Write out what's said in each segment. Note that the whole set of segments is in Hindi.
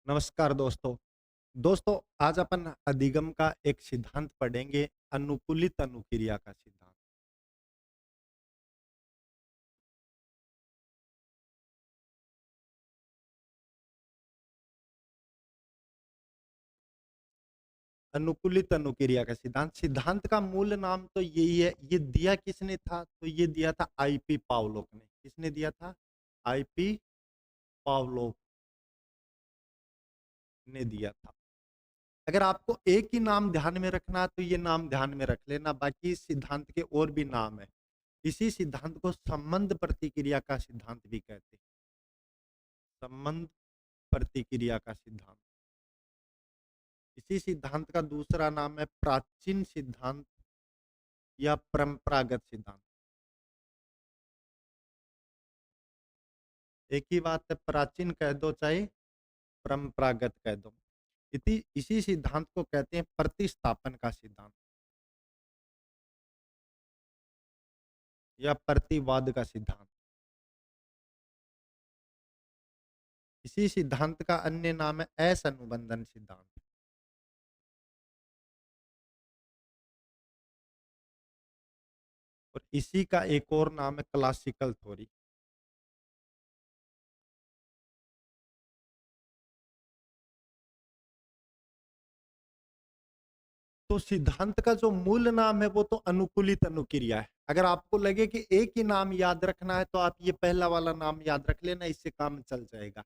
नमस्कार दोस्तों। दोस्तों, आज अपन अधिगम का एक सिद्धांत पढ़ेंगे, अनुकूलित अनुक्रिया का सिद्धांत। अनुकूलित अनुक्रिया का सिद्धांत सिद्धांत का मूल नाम तो यही है। ये दिया किसने था? तो ये दिया था आईपी पावलोव ने। किसने दिया था? आईपी पावलोव ने दिया था। अगर आपको एक ही नाम ध्यान में रखना है तो ये नाम ध्यान में रख लेना, बाकी इस सिद्धांत के और भी नाम है। इसी सिद्धांत को संबंध प्रतिक्रिया का सिद्धांत भी कहते हैं। संबंध प्रतिक्रिया का सिद्धांत। इसी सिद्धांत का दूसरा नाम है प्राचीन सिद्धांत या परंपरागत सिद्धांत। एक ही बात है, प्राचीन कह दो चाहे परंपरागत कह दो। इसी सिद्धांत को कहते हैं प्रतिस्थापन का सिद्धांत या प्रतिवाद का सिद्धांत। इसी सिद्धांत का अन्य नाम है असंबंधन सिद्धांत। और इसी का एक और नाम है क्लासिकल थ्योरी। तो सिद्धांत का जो मूल नाम है वो तो अनुकूलित अनुक्रिया है। अगर आपको लगे कि एक ही नाम याद रखना है तो आप ये पहला वाला नाम याद रख लेना, इससे काम चल जाएगा।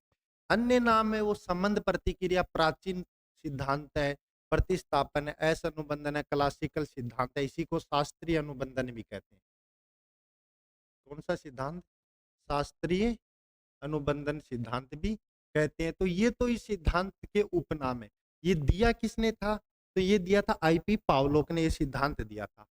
अन्य नाम है वो संबंध प्रतिक्रिया, प्राचीन सिद्धांत है, प्रतिस्थापन है, असंबंधन है, क्लासिकल सिद्धांत है। इसी को शास्त्रीय अनुबंधन भी कहते हैं। कौन सा सिद्धांत? शास्त्रीय अनुबंधन सिद्धांत भी कहते हैं। तो ये तो इस सिद्धांत के उपनाम है। ये दिया किसने था? तो ये दिया था आईपी पावलोव ने। ये सिद्धांत दिया था।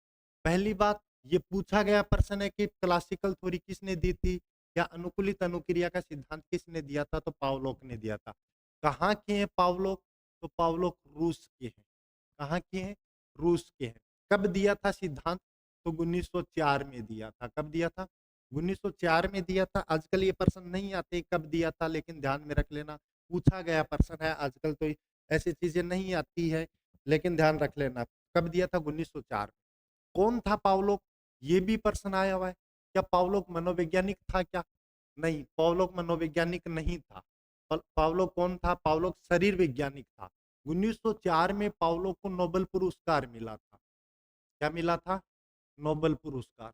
पहली बात, ये पूछा गया प्रश्न है कि क्लासिकल थ्योरी किसने दी थी या अनुकूलित अनुक्रिया का सिद्धांत किसने दिया था? तो पावलोव ने दिया था। कहाँ के हैं पावलोव? तो पावलोव रूस के हैं। कहाँ के हैं? रूस के हैं। कब दिया था सिद्धांत? तो 1904 में दिया था। कब दिया था? 1904 में दिया था। आजकल ये प्रश्न नहीं आते कब दिया था, लेकिन ध्यान में रख लेना, पूछा गया प्रश्न है। आजकल तो ऐसी चीजें नहीं आती है, लेकिन ध्यान रख लेना कब दिया था। 1904। कौन था पावलोव? ये भी प्रश्न आया हुआ है। क्या पावलोव मनोवैज्ञानिक था क्या? नहीं, पावलोव मनोवैज्ञानिक नहीं था। पावलोव कौन था? पावलोव शरीर वैज्ञानिक था। 1904 में पावलोव को नोबेल पुरस्कार मिला था। क्या मिला था? नोबेल पुरस्कार।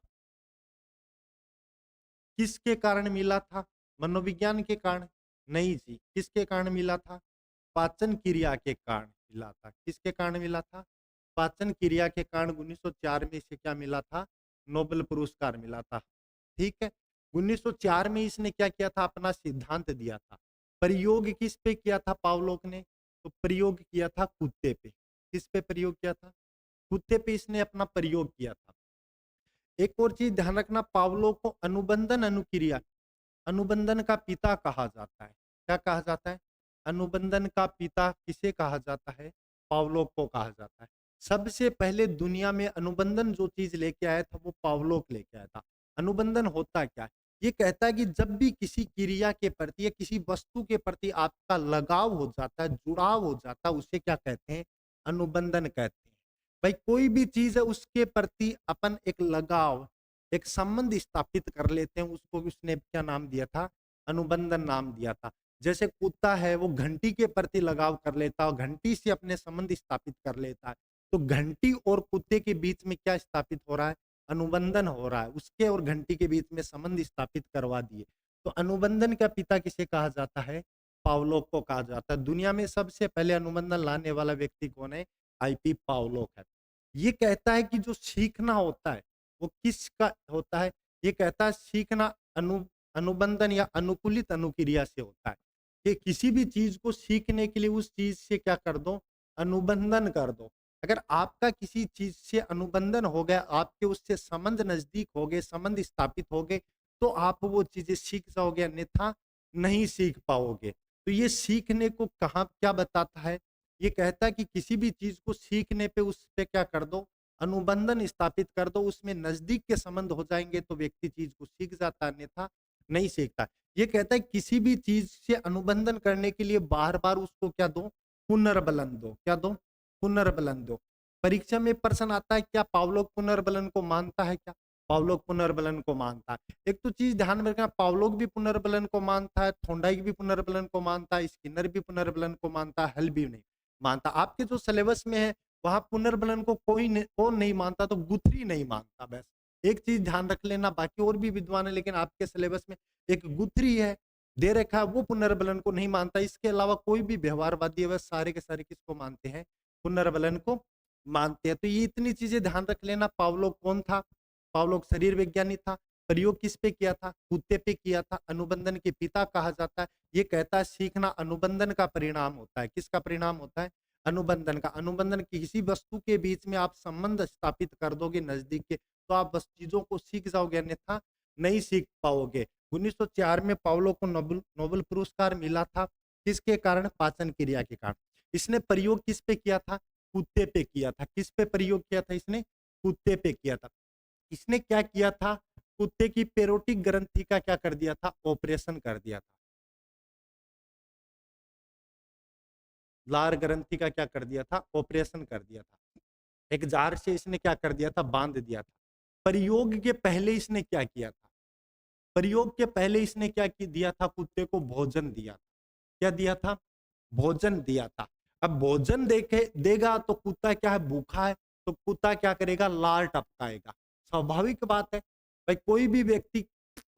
किसके कारण मिला था? मनोविज्ञान के कारण? नहीं जी। किसके कारण मिला था? पाचन क्रिया के कारण मिला था। किसके कारण मिला था? पाचन क्रिया के कारण 1904 में इसे क्या मिला था? नोबेल पुरस्कार मिला था। ठीक है। 1904 में इसने क्या किया था? अपना सिद्धांत दिया था। प्रयोग किस पे किया था पावलोव ने? तो प्रयोग किया था कुत्ते पे। किस पे प्रयोग किया था? कुत्ते पे इसने अपना प्रयोग किया था। एक और चीज ध्यान रखना, पावलोव को अनुबंधन अनुक्रिया, अनुबंधन का पिता कहा जाता है। क्या कहा जाता है? अनुबंधन का पिता किसे कहा जाता है? पावलोव को कहा जाता है। सबसे पहले दुनिया में अनुबंधन जो चीज लेके आया था वो पावलोव लेके आया था। अनुबंधन होता क्या है? ये कहता है कि जब भी किसी क्रिया के प्रति या किसी वस्तु के प्रति आपका लगाव हो जाता है, जुड़ाव हो जाता है, उसे क्या कहते हैं? अनुबंधन कहते हैं। भाई कोई भी चीज है उसके प्रति अपन एक लगाव, एक संबंध स्थापित कर लेते हैं, उसको उसने क्या नाम दिया था? अनुबंधन नाम दिया था। जैसे कुत्ता है वो घंटी के प्रति लगाव कर लेता है और घंटी से अपने संबंध स्थापित कर लेता है। तो घंटी और कुत्ते के बीच में क्या स्थापित हो रहा है? अनुबंधन हो रहा है। उसके और घंटी के बीच में संबंध स्थापित करवा दिए। तो अनुबंधन का पिता किसे कहा जाता है? पावलोव को कहा जाता है। दुनिया में सबसे पहले अनुबंधन लाने वाला व्यक्ति कौन है? आईपी पावलोव है। ये कहता है कि जो सीखना होता है वो किसका होता है? ये कहता है सीखना अनुबंधन या अनुकूलित अनुक्रिया से होता है। कि किसी भी चीज को सीखने के लिए उस चीज से क्या कर दो? अनुबंधन कर दो। अगर आपका किसी चीज से अनुबंधन हो गया, आपके उससे संबंध नजदीक हो गए, संबंध स्थापित हो गए, तो आप वो चीजें सीख जाओगे, अन्यथा नहीं सीख पाओगे। तो ये सीखने को कहाँ क्या बताता है? ये कहता है कि किसी भी चीज को सीखने पे उस पे क्या कर दो? अनुबंधन स्थापित कर दो, उसमें नजदीक के संबंध हो जाएंगे तो व्यक्ति चीज को सीख जाता है, अन्यथा नहीं सीखता। ये कहता है किसी भी चीज से अनुबंधन करने के लिए बार बार उसको क्या दो, पुनर्बलन दो। क्या दो, पुनर्बलन दो। परीक्षा में प्रश्न आता है क्या पावलोग पुनर्बलन को मानता है क्या? पावलोग पुनर्बलन को मानता है। एक तो चीज ध्यान में रखना, पावलोग भी पुनर्बलन को मानता है, थोंडाइक भी पुनर्बलन को मानता है, स्किनर भी पुनर्बलन को मानता है, हल भी नहीं मानता। आपके जो सिलेबस में है वहां पुनर्बलन को कौन नहीं मानता, तो गुथरी नहीं मानता। बस एक चीज ध्यान रख लेना, बाकी और भी विद्वान है लेकिन आपके सिलेबस में एक गुथरी है दे रखा है, वो पुनर्बलन को नहीं मानता। इसके अलावा कोई भी व्यवहारवादी है वह सारे के सारे किसको मानते हैं, पुनर्बलन को मानते हैं। तो ये इतनी चीजें ध्यान रख लेना। पावलोग कौन था? पावलोग शरीर विज्ञानी था। प्रयोग किस पे किया था? कुत्ते पे किया था। अनुबंधन के पिता कहा जाता है। ये कहता है सीखना अनुबंधन का परिणाम होता है। किसका परिणाम होता है? अनुबंधन का। अनुबंधन किसी वस्तु के बीच में आप संबंध स्थापित कर दोगे नजदीक के, तो आप बस चीजों को सीख जाओगे, अन्यथा नहीं सीख पाओगे। 1904 में पावलो को नोबेल पुरस्कार मिला था। किसके कारण? पाचन क्रिया के कारण। इसने प्रयोग किस पे किया था? कुत्ते पे किया था। किस पे प्रयोग किया था इसने? कुत्ते पे किया था। इसने क्या किया था? कुत्ते की पेरोटिक ग्रंथि का क्या कर दिया था? ऑपरेशन कर दिया था। लार ग्रंथि का क्या कर दिया था? ऑपरेशन कर दिया था। एक जार से इसने क्या कर दिया था? बांध दिया था। प्रयोग के पहले इसने क्या किया था? प्रयोग के पहले इसने क्या दिया था? कुत्ते को भोजन दिया था। क्या दिया था? भोजन दिया था। अब भोजन देगा तो कुत्ता क्या है? भूखा है, तो कुत्ता क्या करेगा? लार टपकाएगा। स्वाभाविक बात है भाई, कोई भी व्यक्ति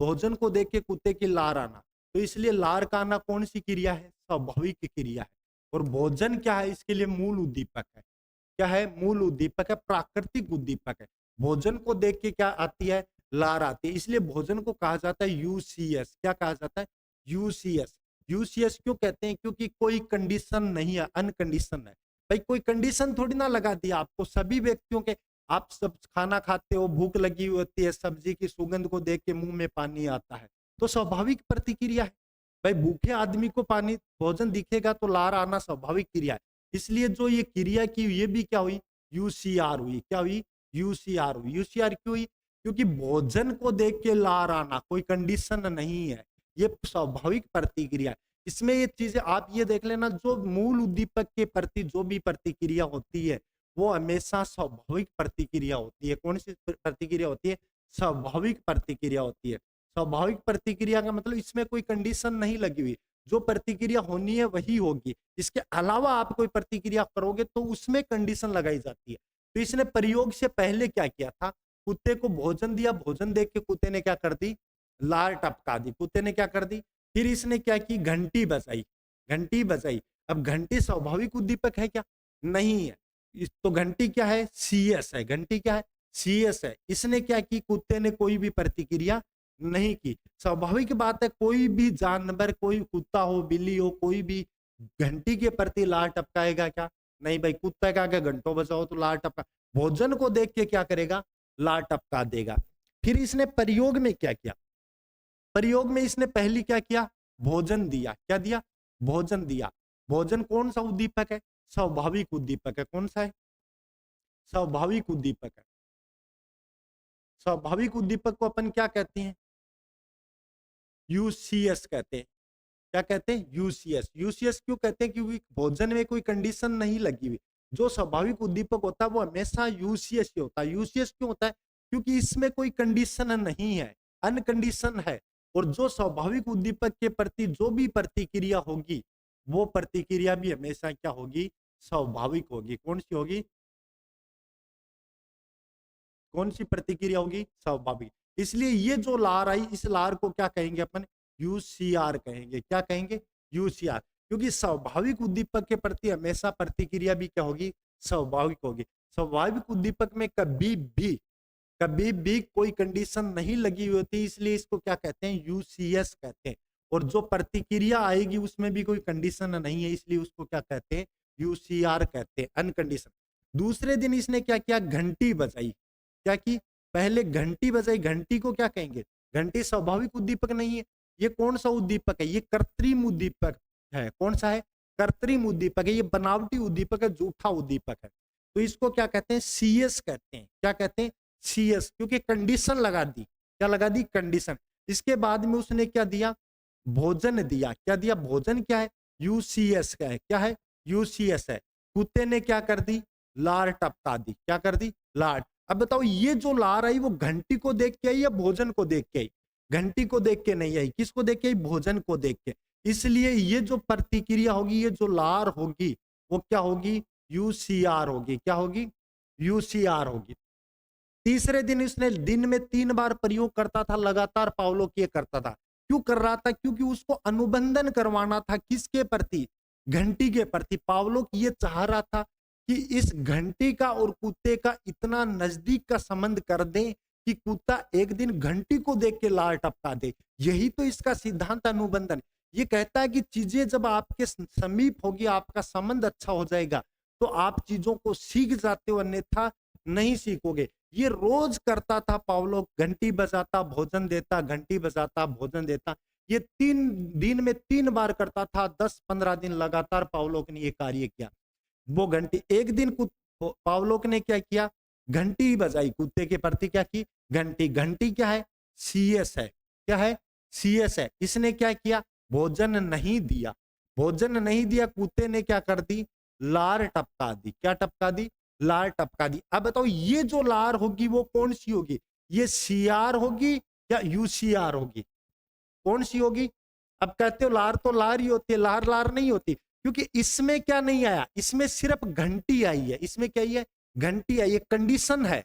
भोजन को देख के कुत्ते की लार आना, तो इसलिए लार का आना कौन सी क्रिया है? स्वाभाविक क्रिया है। और भोजन क्या है? इसके लिए मूल उद्दीपक है। क्या है? मूल उद्दीपक है, प्राकृतिक उद्दीपक है। भोजन को देख के क्या आती है? लार आती है। इसलिए भोजन को कहा जाता है यूसीएस। क्या कहा जाता है? यूसीएस। यूसीएस क्यों कहते हैं? क्योंकि कोई कंडीशन नहीं है, अनकंडीशन है। भाई कोई कंडीशन थोड़ी ना लगा दिया आपको। सभी व्यक्तियों के, आप सब खाना खाते हो, भूख लगी होती है, सब्जी की सुगंध को देख के मुंह में पानी आता है, तो स्वाभाविक प्रतिक्रिया है। भाई भूखे आदमी को पानी भोजन दिखेगा तो लार आना स्वाभाविक क्रिया है। इसलिए जो ये क्रिया की ये भी क्या हुई? यूसीआर हुई। क्या हुई? यूसीआर हुई। यूसीआर क्यों हुई? क्योंकि भोजन को देख के लार आना कोई कंडीशन नहीं है, ये स्वाभाविक प्रतिक्रिया है। इसमें ये चीजें आप ये देख लेना, जो मूल उद्दीपक के प्रति जो भी प्रतिक्रिया होती है वो हमेशा स्वाभाविक प्रतिक्रिया होती है। कौन सी प्रतिक्रिया होती है? स्वाभाविक प्रतिक्रिया होती है। स्वाभाविक प्रतिक्रिया का मतलब इसमें कोई कंडीशन नहीं लगी हुई, जो प्रतिक्रिया होनी है वही होगी। इसके अलावा आप कोई प्रतिक्रिया करोगे तो उसमें कंडीशन लगाई जाती है। तो इसने प्रयोग से पहले क्या किया था? कुत्ते को भोजन दिया, भोजन देख के कुत्ते ने क्या कर दी? लार टपका दी। कुत्ते ने क्या कर दी? फिर इसने क्या की? घंटी बजाई। घंटी बजाई। अब घंटी स्वाभाविक उद्दीपक है क्या? नहीं है। तो घंटी क्या है? सीएस है। घंटी क्या है? सीएस है। इसने क्या की? कुत्ते ने कोई भी प्रतिक्रिया नहीं की। स्वाभाविक बात है, कोई भी जानवर, कोई कुत्ता हो, बिल्ली हो, कोई भी घंटी के प्रति लार टपकाएगा क्या? नहीं भाई, कुत्ता का क्या घंटों बजाओ तो लार टपका, भोजन को देख के क्या करेगा? लार टपका देगा। फिर इसने प्रयोग में क्या किया? प्रयोग में इसने पहली क्या किया? भोजन दिया। क्या दिया? भोजन दिया। भोजन कौन सा उद्दीपक है? स्वाभाविक उद्दीपक है। कौन सा है? स्वाभाविक उद्दीपक है। स्वाभाविक उद्दीपक को अपन क्या कहते हैं? यूसीएस कहते हैं। क्या कहते हैं? यूसीएस। यूसीएस क्यों कहते हैं? क्योंकि भोजन में कोई कंडीशन नहीं लगी हुई। जो स्वाभाविक उद्दीपक होता है वो हमेशा यूसीएस ही होता है। यूसीएस क्यों होता है? क्योंकि इसमें कोई कंडीशन नहीं है, अनकंडीशन है। और जो स्वाभाविक उद्दीपक के प्रति जो भी प्रतिक्रिया होगी, वो प्रतिक्रिया भी हमेशा क्या होगी? स्वाभाविक होगी। कौन सी होगी? कौन सी प्रतिक्रिया होगी? स्वाभाविक। इसलिए ये जो लार आई, इस लार को क्या कहेंगे अपन? यूसीआर कहेंगे। क्या कहेंगे? यूसीआर। क्योंकि स्वाभाविक उद्दीपक के प्रति हमेशा प्रतिक्रिया भी क्या होगी? स्वाभाविक होगी। स्वाभाविक उद्दीपक में कभी भी कोई कंडीशन नहीं लगी हुई होती, इसलिए इसको क्या कहते हैं? यूसीएस कहते हैं। और जो प्रतिक्रिया आएगी उसमें भी कोई कंडीशन नहीं है, इसलिए उसको क्या कहते हैं? यूसीआर कहते हैं, अनकंडीशन। दूसरे दिन इसने क्या किया? घंटी बजाई। क्या की? पहले घंटी बजाई। घंटी को क्या कहेंगे? घंटी स्वाभाविक उद्दीपक नहीं है। ये कौन सा उद्दीपक है? ये कृत्रिम उद्दीपक है। कौन सा है? कृत्रिम उद्दीपक है। ये बनावटी उद्दीपक है, झूठा उद्दीपक है। तो इसको क्या कहते हैं? सीएस कहते हैं। क्या कहते हैं? सीएस। क्योंकि कंडीशन लगा दी। क्या लगा दी? कंडीशन। इसके बाद में उसने क्या दिया? भोजन दिया। क्या दिया? भोजन क्या है? यूसीएस का है। क्या है? यूसीएस है। कुत्ते ने क्या कर दी? लार टपका दी। क्या कर दी? लार। अब बताओ ये जो लार आई वो घंटी को देख के आई या भोजन को देख के आई? घंटी को देख के नहीं आई। किसको देख के आई? भोजन को देख के। इसलिए ये जो प्रतिक्रिया होगी, ये जो लार होगी वो क्या होगी? यूसीआर होगी। क्या होगी? यूसीआर होगी। तीसरे दिन इसने दिन में 3 बार प्रयोग करता था, लगातार पावलोक ये करता था। क्यों कर रहा था? क्योंकि उसको अनुबंधन करवाना था। किसके प्रति? घंटी के प्रति। पावलोक ये चाह रहा था कि इस घंटी का और कुत्ते का इतना नजदीक का संबंध कर दें कि कुत्ता एक दिन घंटी को देख के लार टपका दे। यही तो इसका सिद्धांत अनुबंधन। ये कहता है कि चीजें जब आपके समीप होगी, आपका संबंध अच्छा हो जाएगा, तो आप चीजों को सीख जाते हो, अन्यथा नहीं सीखोगे। ये रोज करता था पावलोक। घंटी बजाता, भोजन देता, घंटी बजाता, भोजन देता। ये 3 दिन में 3 बार करता था। 10-15 दिन लगातार पावलोक ने ये कार्य किया। वो घंटी एक दिन पावलोक ने क्या किया? घंटी बजाई। कुत्ते के प्रति क्या की? घंटी। घंटी क्या है? सीएस है। क्या है? सीएस है। इसने क्या किया? भोजन नहीं दिया। भोजन नहीं दिया, कुत्ते ने क्या कर दी? लार टपका दी। क्या टपका दी? लार टपका दी। अब बताओ ये जो लार होगी वो कौन सी होगी? ये सीआर होगी या यूसीआर होगी? कौन सी होगी? अब कहते हो लार तो लार ही होती है, लार लार नहीं होती, क्योंकि इसमें क्या नहीं आया? इसमें सिर्फ घंटी आई है। इसमें क्या है? घंटी आई है। कंडीशन है,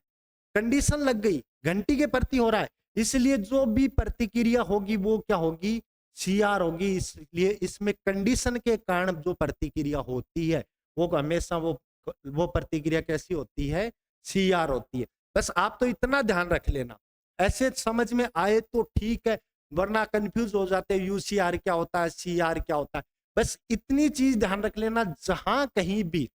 कंडीशन लग गई, घंटी के प्रति हो रहा है, इसलिए जो भी प्रतिक्रिया होगी वो क्या होगी? सीआर होगी। इसलिए इसमें कंडीशन के कारण जो प्रतिक्रिया होती है वो हमेशा वो प्रतिक्रिया कैसी होती है? सीआर होती है। बस आप तो इतना ध्यान रख लेना, ऐसे समझ में आए तो ठीक है, वरना कंफ्यूज हो जाते हैं यूसीआर क्या होता है, सीआर क्या होता है। बस इतनी चीज ध्यान रख लेना, जहां कहीं भी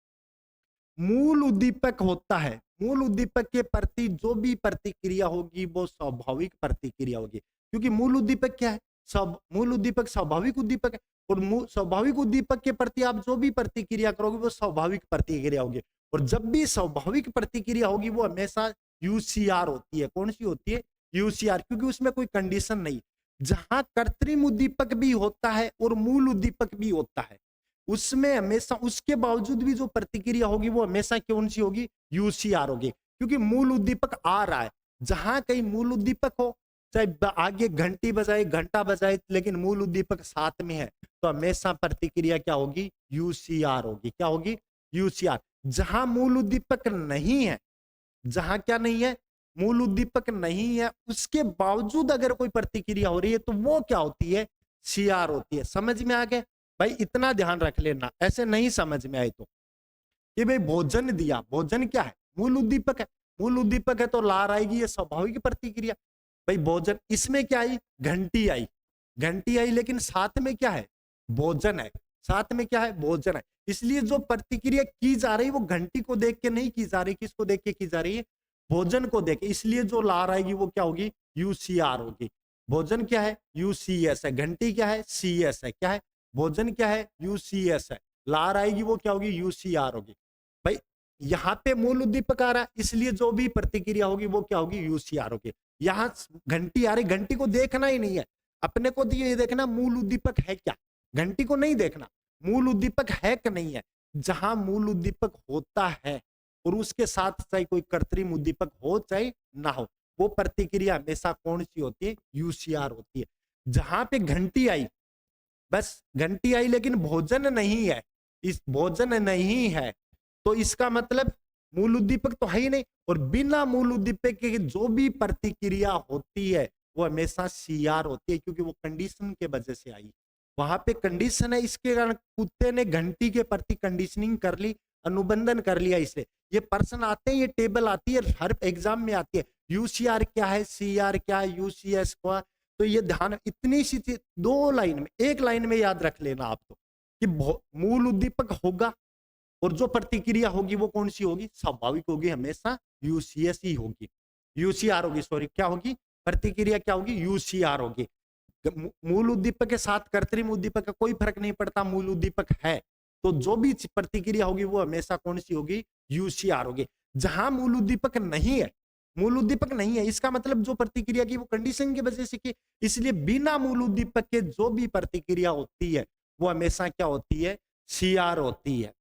मूल उद्दीपक होता है, मूल उद्दीपक के प्रति जो भी प्रतिक्रिया होगी वो स्वाभाविक प्रतिक्रिया होगी। क्योंकि मूल उद्दीपक क्या है? सब मूल उद्दीपक स्वाभाविक उद्दीपक है, और स्वाभाविक उद्दीपक के प्रति आप जो भी प्रतिक्रिया करोगे वो स्वाभाविक प्रतिक्रिया होगी। और जब भी स्वाभाविक प्रतिक्रिया होगी वो हमेशा यूसीआर होती है। कौन सी होती है? यूसीआर, क्योंकि उसमें कोई कंडीशन नहीं। जहां कृत्रिम उद्दीपक भी होता है और मूल उद्दीपक भी होता है, उसमें हमेशा उसके बावजूद भी जो प्रतिक्रिया होगी वो हमेशा कौन सी होगी? यूसीआर होगी, क्योंकि मूल उद्दीपक आ रहा है। जहां कहीं मूल उद्दीपक हो, चाहे आगे घंटी बजाए, घंटा बजाए, लेकिन मूल उद्दीपक साथ में है, तो हमेशा प्रतिक्रिया क्या होगी? यूसीआर होगी। क्या होगी? यूसीआर। जहां मूल उद्दीपक नहीं है, जहां क्या नहीं है? मूल उद्दीपक नहीं है, उसके बावजूद अगर कोई प्रतिक्रिया हो रही है तो वो क्या होती है? सीआर होती है। समझ में आ गया भाई? इतना ध्यान रख लेना, ऐसे नहीं समझ में आए तो। कि भाई भोजन दिया, भोजन क्या है? मूल उद्दीपक है। मूल उद्दीपक है तो लार आएगी, ये स्वाभाविक प्रतिक्रिया। भाई भोजन, इसमें क्या आई? घंटी आई। घंटी आई, लेकिन साथ में क्या है? भोजन है। साथ में क्या है? भोजन है। इसलिए जो प्रतिक्रिया की जा रही है वो घंटी को देख के नहीं की जा रही। किसको देख के की जा रही है? भोजन को देख। इसलिए जो लार आएगी वो क्या होगी? यूसीआर होगी। भोजन क्या है? यूसीएस है। घंटी क्या है? सीएस है। क्या है? भोजन क्या है? यूसीएस है। लार आएगी वो क्या होगी? यूसीआर होगी। भाई यहाँ पे मूल उद्दीपक आ रहा है, इसलिए जो भी प्रतिक्रिया होगी वो क्या होगी? यूसीआर होगी। यहाँ घंटी आ रही, घंटी को देखना ही नहीं है अपने को, ये देखना मूल उद्दीपक है क्या। घंटी को नहीं देखना, मूल उद्दीपक है कि नहीं है। जहां मूल उद्दीपक होता है और उसके साथ चाहे कोई कृत्रिम उद्दीपक हो चाहे ना हो, वो प्रतिक्रिया हमेशा कौन सी होती है? यूसीआर होती है। जहां पे घंटी आई, बस घंटी आई लेकिन भोजन नहीं है, इस भोजन नहीं है, तो इसका मतलब मूल उद्दीपक तो है ही नहीं। और बिना मूल उद्दीपक के जो भी प्रतिक्रिया होती है वो हमेशा सीआर होती है, क्योंकि वो कंडीशन के वजह से आई। वहां पे कंडीशन है, इसके कारण कुत्ते ने घंटी के प्रति कंडीशनिंग कर ली, अनुबंधन कर लिया। इसलिए ये प्रश्न आते हैं, ये टेबल आती है, हर एग्जाम में आती है। यूसीआर क्या है, सीआर क्या है, यूसीएस क्या, तो ये ध्यान, इतनी सी चीज 2 लाइन में, 1 लाइन में याद रख लेना आप तो, कि मूल उद्दीपक होगा और जो प्रतिक्रिया होगी वो कौन सी होगी? स्वाभाविक होगी, हमेशा यूसीएस ही होगी, यूसीआर होगी, सॉरी क्या होगी? प्रतिक्रिया क्या होगी? यूसीआर होगी। मूल उद्दीपक के साथ कृत्रिम उद्दीपक का कोई फर्क नहीं पड़ता, मूल उद्दीपक है तो जो भी प्रतिक्रिया होगी वो हमेशा कौन सी होगी? यूसीआर होगी। जहां मूल उद्दीपक नहीं है, मूल उद्दीपक नहीं है, इसका मतलब जो प्रतिक्रिया की वो कंडीशन की वजह से की, इसलिए बिना मूल उद्दीपक के जो भी प्रतिक्रिया होती है वो हमेशा क्या होती है, CR होती है।